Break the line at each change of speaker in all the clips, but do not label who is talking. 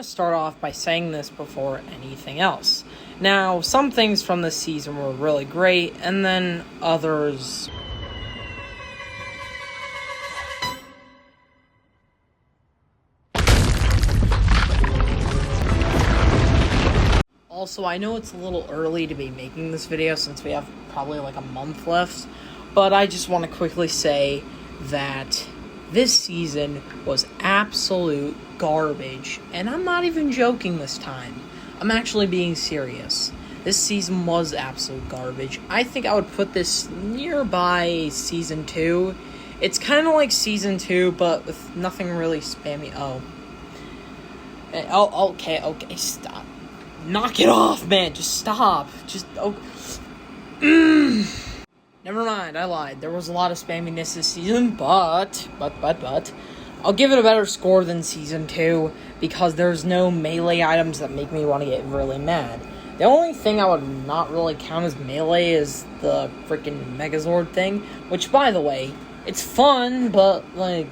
to start off by saying this before anything else. Now, some things from this season were really great, and then others... Also, I know it's a little early to be making this video since we have probably like a month left, but I just want to quickly say that this season was absolute garbage, and I'm not even joking this time. I'm actually being serious. This season was absolute garbage. I think I would put this nearby Season 2. It's kind of like Season 2, but with nothing really spammy. Okay, stop. Knock it off, man. Just stop. Never mind, I lied. There was a lot of spamminess this season, but I'll give it a better score than Season 2 because there's no melee items that make me want to get really mad. The only thing I would not really count as melee is the freaking Megazord thing, which, by the way, it's fun, but, like,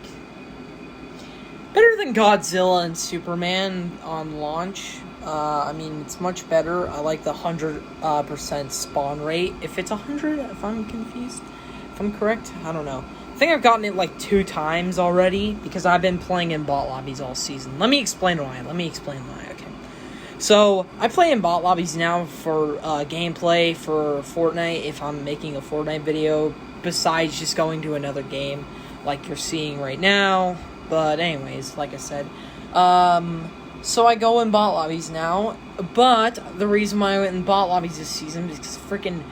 better than Godzilla and Superman on launch. It's much better. I like the 100% spawn rate. If it's 100, if I'm confused, if I'm correct, I don't know. I think I've gotten it like 2 times already because I've been playing in bot lobbies all season. Let me explain why. Okay. So, I play in bot lobbies now for gameplay for Fortnite if I'm making a Fortnite video, besides just going to another game like you're seeing right now. But anyways, like I said, so I go in bot lobbies now, but the reason why I went in bot lobbies this season is because freaking,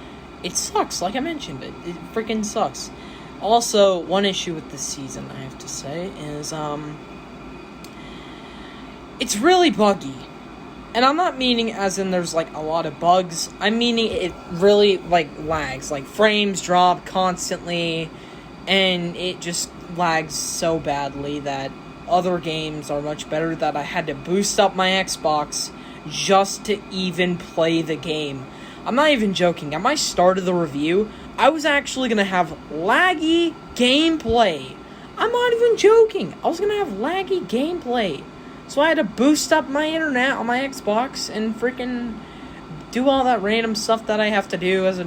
it sucks, like I mentioned, it freaking sucks. Also, one issue with this season, I have to say, is, it's really buggy. And I'm not meaning as in there's, like, a lot of bugs. I'm meaning it really, like, lags. Like, frames drop constantly, and it just lags so badly that other games are much better, that I had to boost up my Xbox just to even play the game. I'm not even joking. At my start of the review, I was actually going to have laggy gameplay. I'm not even joking. I was going to have laggy gameplay. So I had to boost up my internet on my Xbox and freaking do all that random stuff that I have to do as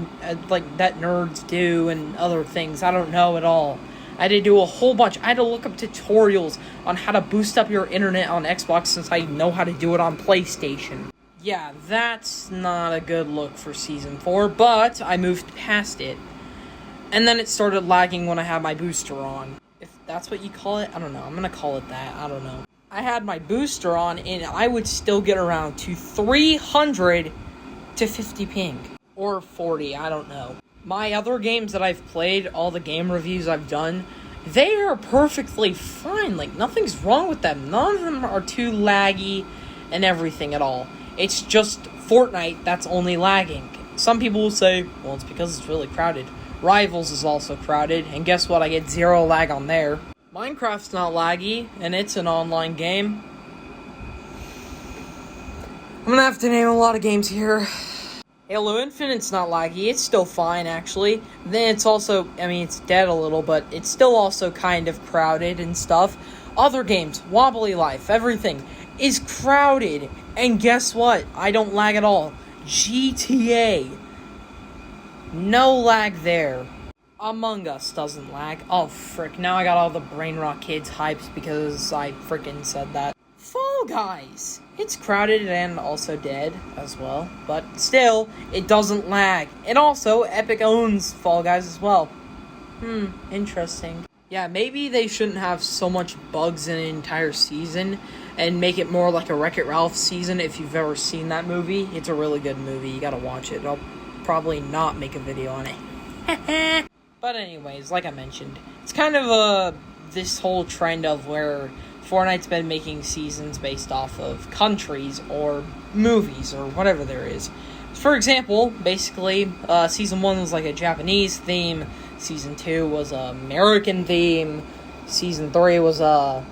like that nerds do and other things. I don't know at all. I had to do a whole bunch. I had to look up tutorials on how to boost up your internet on Xbox since I know how to do it on PlayStation. Yeah, that's not a good look for Season 4, but I moved past it. And then it started lagging when I had my booster on. If that's what you call it, I don't know. I'm gonna call it that. I don't know. I had my booster on, and I would still get around to 300 to 50 ping. Or 40, I don't know. My other games that I've played, all the game reviews I've done, they are perfectly fine. Like, nothing's wrong with them. None of them are too laggy and everything at all. It's just Fortnite that's only lagging. Some people will say, well, it's because it's really crowded. Rivals is also crowded, and guess what? I get 0 lag on there. Minecraft's not laggy, and it's an online game. I'm gonna have to name a lot of games here. Halo Infinite's not laggy, it's still fine, actually. Then it's also, it's dead a little, but it's still also kind of crowded and stuff. Other games, Wobbly Life, everything is crowded. And guess what? I don't lag at all. GTA. No lag there. Among Us doesn't lag. Oh, frick, now I got all the Brain Rock Kids hyped because I frickin' said that. Fall Guys. It's crowded and also dead as well, but still, it doesn't lag. And also, Epic owns Fall Guys as well. Interesting. Yeah, maybe they shouldn't have so much bugs in an entire season and make it more like a Wreck-It Ralph season if you've ever seen that movie. It's a really good movie. You gotta watch it. I'll probably not make a video on it. But anyways, like I mentioned, it's kind of this whole trend of where Fortnite's been making seasons based off of countries or movies or whatever there is. For example, basically, Season 1 was like a Japanese theme, Season 2 was an American theme, Season 3 was I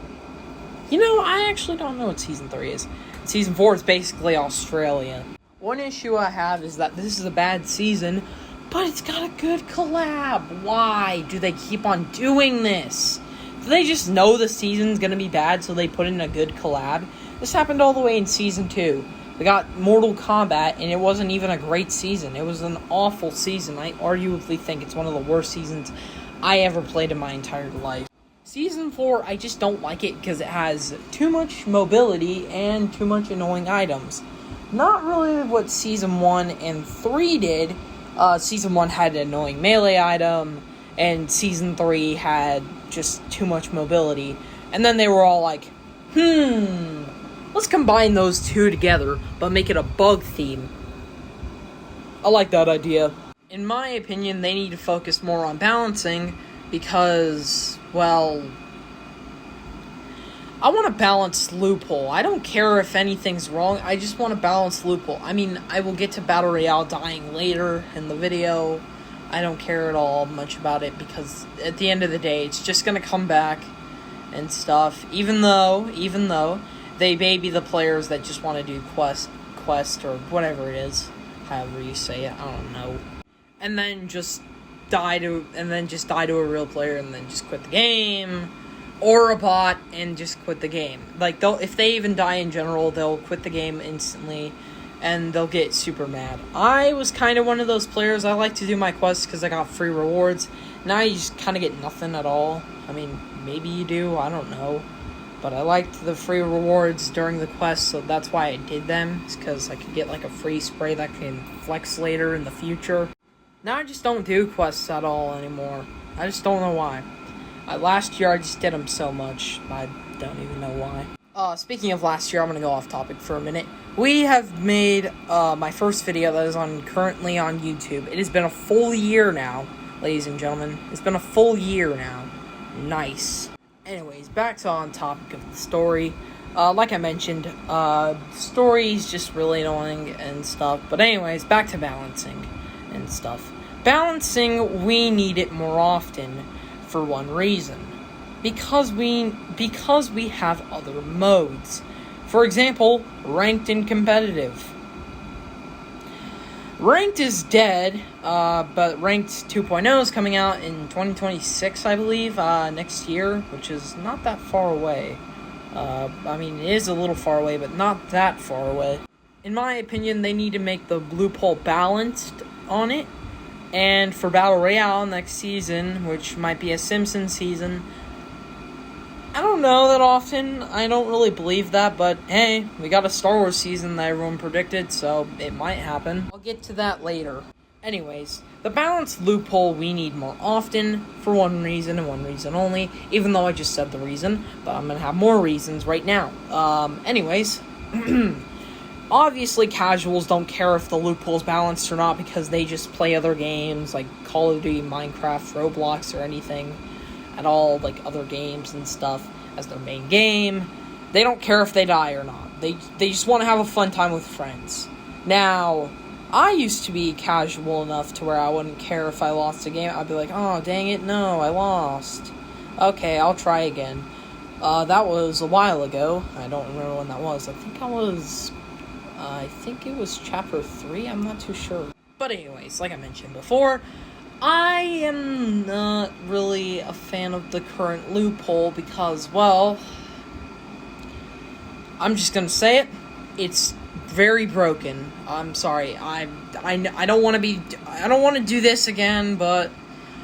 actually don't know what Season 3 is. Season 4 is basically Australia. One issue I have is that this is a bad season, but it's got a good collab. Why do they keep on doing this? Do they just know the season's gonna be bad, so they put in a good collab? This happened all the way in Season 2. We got Mortal Kombat, and it wasn't even a great season. It was an awful season. I arguably think it's one of the worst seasons I ever played in my entire life. Season 4, I just don't like it because it has too much mobility and too much annoying items. Not really what Season 1 and 3 did. Season 1 had an annoying melee item, and Season 3 had just too much mobility. And then they were all like, let's combine those two together, but make it a bug theme. I like that idea. In my opinion, they need to focus more on balancing because, well, I want to balance loophole. I don't care if anything's wrong. I just want to balance loophole. I mean, I will get to Battle Royale dying later in the video. I don't care at all much about it because at the end of the day, it's just going to come back and stuff. Even though they may be the players that just want to do quest or whatever it is, however you say it, I don't know. And then just die to a real player and then just quit the game. Or a bot and just quit the game. Like, if they even die in general, they'll quit the game instantly, and they'll get super mad. I was kind of one of those players. I like to do my quests because I got free rewards. Now you just kind of get nothing at all. I mean, maybe you do, I don't know. But I liked the free rewards during the quest, so that's why I did them. It's because I could get, like, a free spray that can flex later in the future. Now I just don't do quests at all anymore. I just don't know why. Last year, I just did them so much. I don't even know why. Speaking of last year, I'm going to go off topic for a minute. We have made my first video that is currently on YouTube. It has been a full year now, ladies and gentlemen. It's been a full year now. Nice. Anyways, back to on topic of the story. Like I mentioned, the story is just really annoying and stuff. But anyways, back to balancing and stuff. Balancing, we need it more often. For one reason, because we have other modes. For example, ranked and competitive. Ranked is dead, but Ranked 2.0 is coming out in 2026, I believe, next year, which is not that far away. I mean, it is a little far away, but not that far away. In my opinion, they need to make the loophole balanced on it. And for Battle Royale next season, which might be a Simpsons season, I don't know that often. I don't really believe that, but hey, we got a Star Wars season that everyone predicted, so it might happen. I'll get to that later. Anyways, the balanced loophole we need more often for one reason and one reason only, even though I just said the reason, but I'm gonna have more reasons right now. Anyways, obviously, casuals don't care if the loophole's balanced or not because they just play other games like Call of Duty, Minecraft, Roblox, or anything at all, like other games and stuff as their main game. They don't care if they die or not. They just want to have a fun time with friends. Now, I used to be casual enough to where I wouldn't care if I lost a game. I'd be like, oh, dang it, no, I lost. Okay, I'll try again. That was a while ago. I don't remember when that was. I think it was chapter 3, I'm not too sure. But anyways, like I mentioned before, I am not really a fan of the current loophole because, well, I'm just gonna say it, it's very broken. I'm sorry, I don't want to do this again, but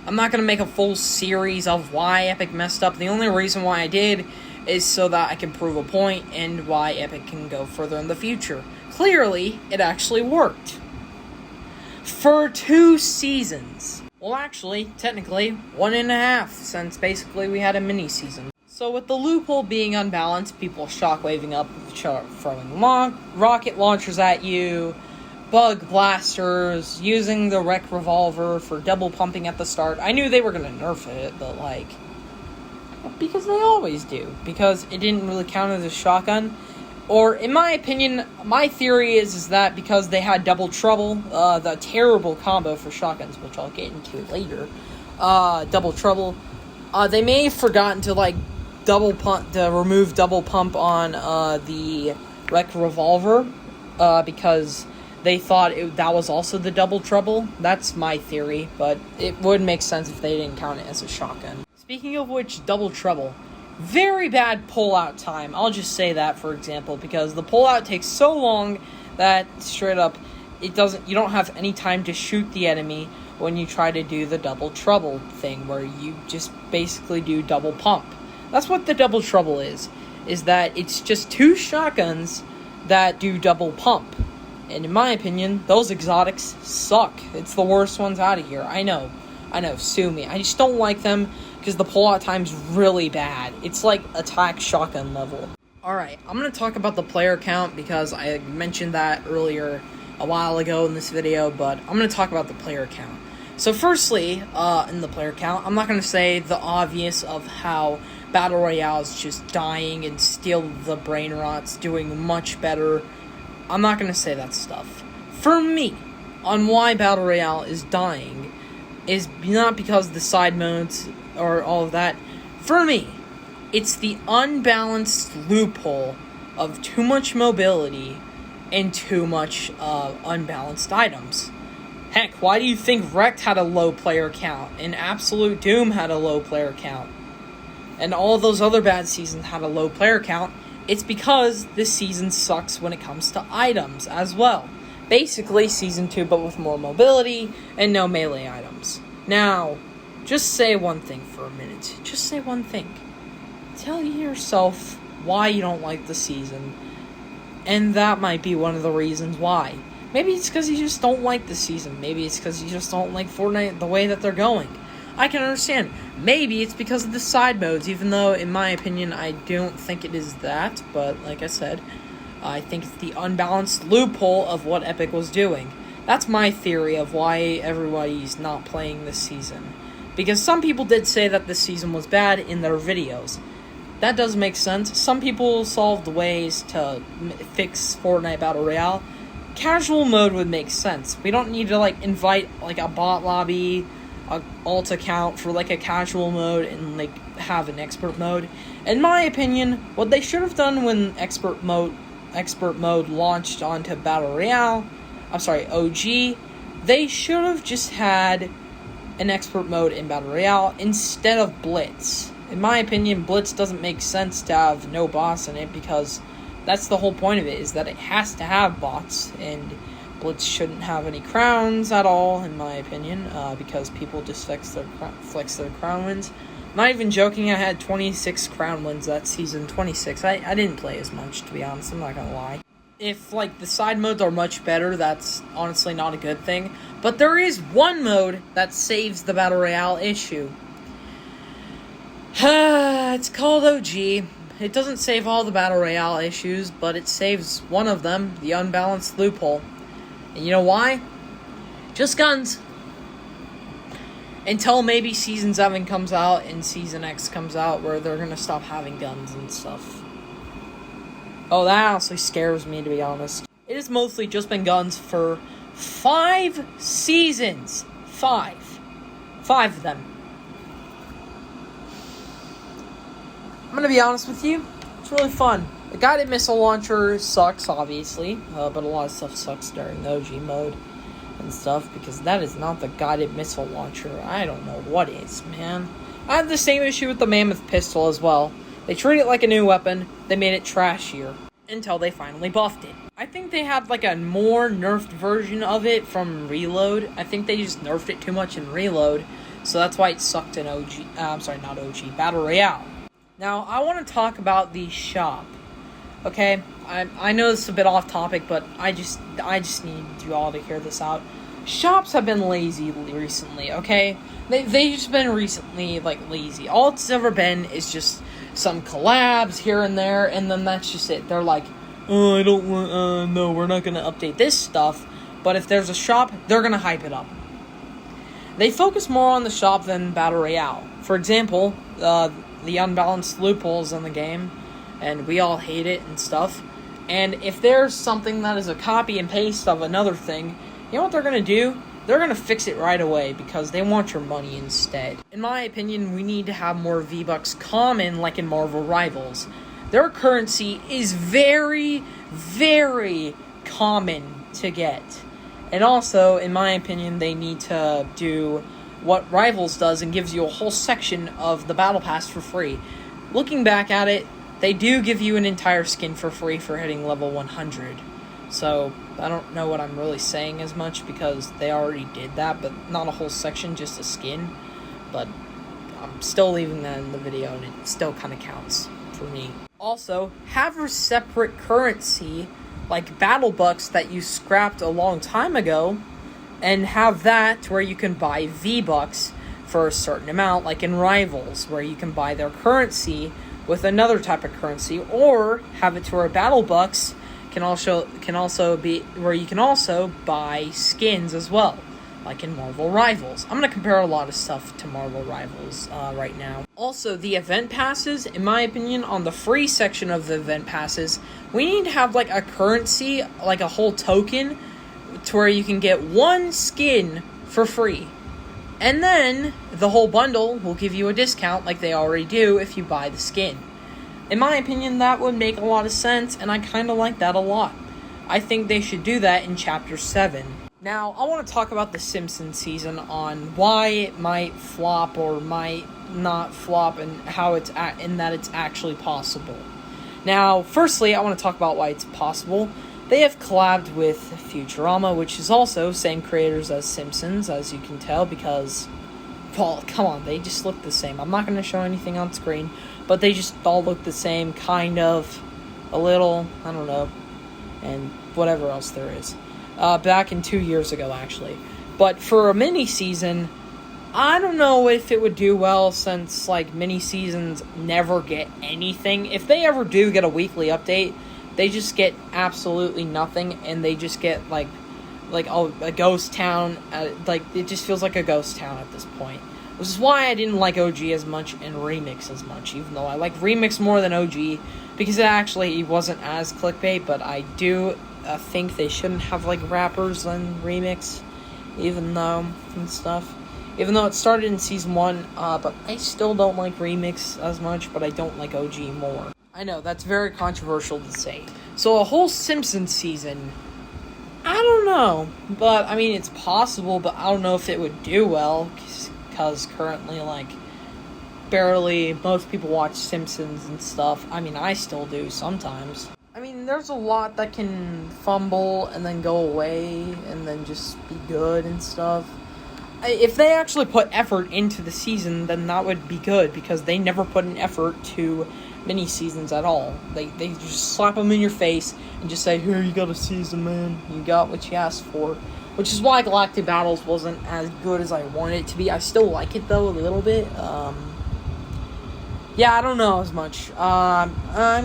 I'm not gonna make a full series of why Epic messed up. The only reason why I did is so that I can prove a point and why Epic can go further in the future. Clearly, it actually worked. For 2 seasons. Well, actually, technically, 1.5, since basically we had a mini-season. So with the loophole being unbalanced, people shockwaving up, throwing rocket launchers at you, bug blasters, using the rec revolver for double pumping at the start. I knew they were going to nerf it, but like, because they always do. Because it didn't really count as a shotgun. Or, in my opinion, my theory is that because they had Double Trouble, the terrible combo for shotguns, which I'll get into later, Double Trouble, they may have forgotten to, like, remove double pump on, the rec revolver, because they thought that was also the Double Trouble. That's my theory, but it would make sense if they didn't count it as a shotgun. Speaking of which, Double Trouble. Very bad pullout time. I'll just say that, for example, because the pullout takes so long that straight up you don't have any time to shoot the enemy when you try to do the double trouble thing, where you just basically do double pump. That's what the double trouble is that it's just 2 shotguns that do double pump. And in my opinion, those exotics suck. It's the worst ones out of here. I know, sue me. I just don't like them because the pullout time's really bad. It's like attack shotgun level. Alright, I'm going to talk about the player count because I mentioned that earlier a while ago in this video, but I'm going to talk about the player count. So firstly, in the player count, I'm not going to say the obvious of how Battle Royale is just dying and Steal the Brain Rot's doing much better. I'm not going to say that stuff. For me, on why Battle Royale is dying is not because of the side modes or all of that. For me, it's the unbalanced loophole of too much mobility and too much unbalanced items. Heck, why do you think Wrecked had a low player count and Absolute Doom had a low player count? And all those other bad seasons had a low player count? It's because this season sucks when it comes to items as well. Basically, Season 2, but with more mobility and no melee items. Now, just say one thing for a minute. Just say one thing. Tell yourself why you don't like the season. And that might be one of the reasons why. Maybe it's because you just don't like the season. Maybe it's because you just don't like Fortnite the way that they're going. I can understand. Maybe it's because of the side modes, even though, in my opinion, I don't think it is that. But, like I said, I think it's the unbalanced loophole of what Epic was doing. That's my theory of why everybody's not playing this season. Because some people did say that this season was bad in their videos. That does make sense. Some people solved ways to fix Fortnite Battle Royale. Casual mode would make sense. We don't need to, invite, a bot lobby, a alt account for, a casual mode and, have an expert mode. In my opinion, what they should have done when expert mode launched onto Battle Royale, OG, they should have just had an expert mode in Battle Royale instead of Blitz. In my opinion, Blitz doesn't make sense to have no boss in it because that's the whole point of it, is that it has to have bots, and Blitz shouldn't have any crowns at all, in my opinion, because people just flex their crown wins. Not even joking, I had 26 crown wins that season, 26. I didn't play as much, to be honest, I'm not gonna lie. If, the side modes are much better, that's honestly not a good thing. But there is one mode that saves the Battle Royale issue. It's called OG. It doesn't save all the Battle Royale issues, but it saves one of them, the unbalanced loophole. And you know why? Just guns. Until maybe Season 7 comes out and Season X comes out, where they're gonna stop having guns and stuff. Oh, that honestly scares me, to be honest. It has mostly just been guns for 5 seasons. 5 of them. I'm gonna be honest with you, it's really fun. The guided missile launcher sucks, obviously, but a lot of stuff sucks during the OG mode and stuff, because that is not the guided missile launcher. I don't know what is, man. I had the same issue with the Mammoth pistol as well. They treat it like a new weapon, they made it trashier, until they finally buffed it. I think they had a more nerfed version of it from Reload. I think they just nerfed it too much in Reload, so that's why it sucked in Battle Royale. Now, I want to talk about the shop, okay? I know this is a bit off topic, but I just need you all to hear this out. Shops have been lazy recently, okay? They've just been recently, lazy. All it's ever been is just some collabs here and there, and then that's just it. They're like, oh, I don't want, no, we're not going to update this stuff, but if there's a shop, they're going to hype it up. They focus more on the shop than Battle Royale. For example, the unbalanced loopholes in the game, and we all hate it and stuff. And if there's something that is a copy and paste of another thing, you know what they're going to do? They're going to fix it right away because they want your money instead. In my opinion, we need to have more V-Bucks common like in Marvel Rivals. Their currency is very, very common to get. And also, in my opinion, they need to do what Rivals does and gives you a whole section of the Battle Pass for free. looking back at it, they do give you an entire skin for free for hitting level 100. So, I don't know what I'm really saying as much because they already did that, but not a whole section, just a skin. But I'm still leaving that in the video, and it still kind of counts for me. Also, have a separate currency, like battle bucks that you scrapped a long time ago, and have that where you can buy V-Bucks for a certain amount, like in Rivals, where you can buy their currency with another type of currency, or have it to where battle bucks can also be where you can also buy skins as well, like in Marvel Rivals. I'm gonna compare a lot of stuff to Marvel Rivals right now. Also, the event passes, in my opinion, on the free section of the event passes, we need to have like a currency, like a whole token, to where you can get one skin for free. And then, the whole bundle will give you a discount like they already do if you buy the skin. In my opinion, that would make a lot of sense, and I kind of like that a lot. I think they should do that in Chapter 7. Now, I want to talk about the Simpsons season on why it might flop or might not flop and how it's that it's actually possible. Now, firstly, I want to talk about why it's possible. They have collabed with Futurama, which is also same creators as Simpsons, as you can tell, because, well, come on, they just look the same. I'm not going to show anything on screen, but they just all look the same, kind of, a little, I don't know, and whatever else there is. Back in 2 years ago, actually. But for a mini-season, I don't know if it would do well, since, like, mini-seasons never get anything. If they ever do get a weekly update, they just get absolutely nothing, and they just get, like a ghost town. Like, it just feels like a ghost town at this point. Which is why I didn't like OG as much and Remix as much, even though I like Remix more than OG, because it actually wasn't as clickbait, but I do think they shouldn't have, like, rappers on Remix, even though it started in Season 1, but I still don't like Remix as much, but I don't like OG more. I know, that's very controversial to say. So a whole Simpsons season, I don't know. But, I mean, it's possible, but I don't know if it would do well. Because currently, like, barely most people watch Simpsons and stuff. I mean, I still do sometimes. I mean, there's a lot that can fumble and then go away and then just be good and stuff. If they actually put effort into the season, then that would be good, because they never put an effort to mini-seasons at all. They just slap them in your face and just say, here, you got a season, man. You got what you asked for. Which is why Galactic Battles wasn't as good as I wanted it to be. I still like it, though, a little bit. Yeah, I don't know as much. I'm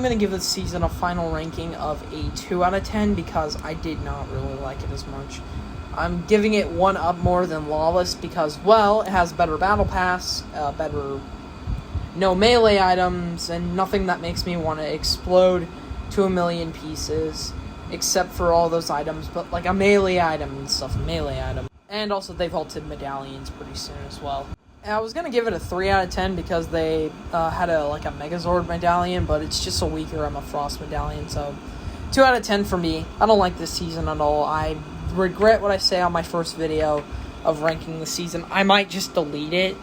going to give this season a final ranking of a 2 out of 10, because I did not really like it as much. I'm giving it 1 up more than Lawless because, well, it has better battle pass, better no melee items, and nothing that makes me want to explode to a million pieces, except for all those items, but like a melee item and stuff, And also they vaulted medallions pretty soon as well. And I was going to give it a 3 out of 10 because they had a Megazord medallion, but it's just a weaker Emma Frost medallion, so 2 out of 10 for me. I don't like this season at all. I regret what I say on my first video of ranking the season. I might just delete it.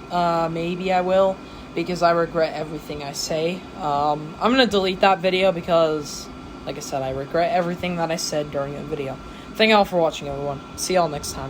Maybe I will, because I regret everything I say. I'm going to delete that video because, like I said, I regret everything that I said during the video. Thank y'all for watching, everyone. See y'all next time.